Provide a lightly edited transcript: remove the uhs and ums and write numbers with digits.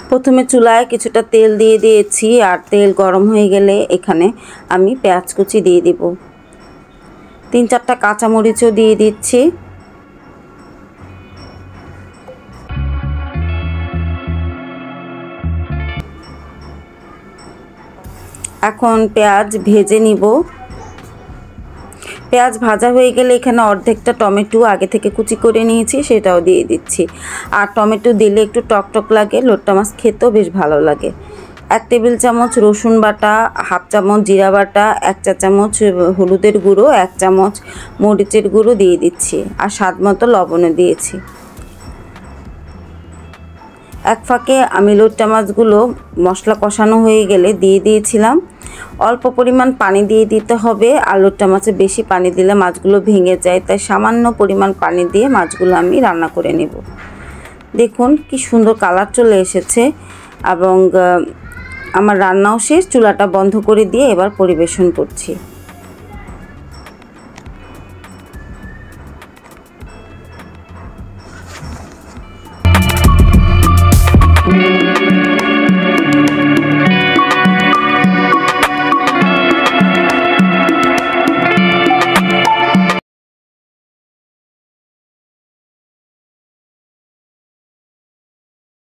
প্রথমে চুলায় কিছুটা তেল দিয়ে দিয়েছি, আর তেল গরম হয়ে গেলে এখানে আমি পেঁয়াজ কুচি দিয়ে দিব। 3-4টা কাঁচামরিচও দিয়ে দিচ্ছি। এখন পেঁয়াজ ভেজে নিব। পেঁয়াজ ভাজা হয়ে গেলে এখানে অর্ধেকটা টমেটো আগে থেকে কুচি করে নিয়েছি, সেটাও দিয়ে দিচ্ছি। আর টমেটো দিলে একটু টকটক লাগে, লোট্টা মাছ খেতেও বেশ ভালো লাগে। 1 টেবিল চামচ রসুন বাটা, 1/2 চামচ জিরা বাটা, 1 চা চামচ হলুদের গুঁড়ো, 1 চামচ মরিচের গুঁড়ো দিয়ে দিচ্ছি, আর স্বাদ মতো লবণও দিয়েছি। এক ফাঁকে আমি লোট্টা মাছগুলো মশলা কষানো হয়ে গেলে দিয়ে দিয়েছিলাম। অল্প পরিমাণ পানি দিয়ে দিতে হবে, আর লোট্টা মাছে বেশি পানি দিলে মাছগুলো ভেঙে যায়, তাই সামান্য পরিমাণ পানি দিয়ে মাছগুলো আমি রান্না করে নেব। দেখুন কি সুন্দর কালার চলে এসেছে, এবং আমার রান্নাও শেষ। চুলাটা বন্ধ করে দিয়ে এবার পরিবেশন করছি।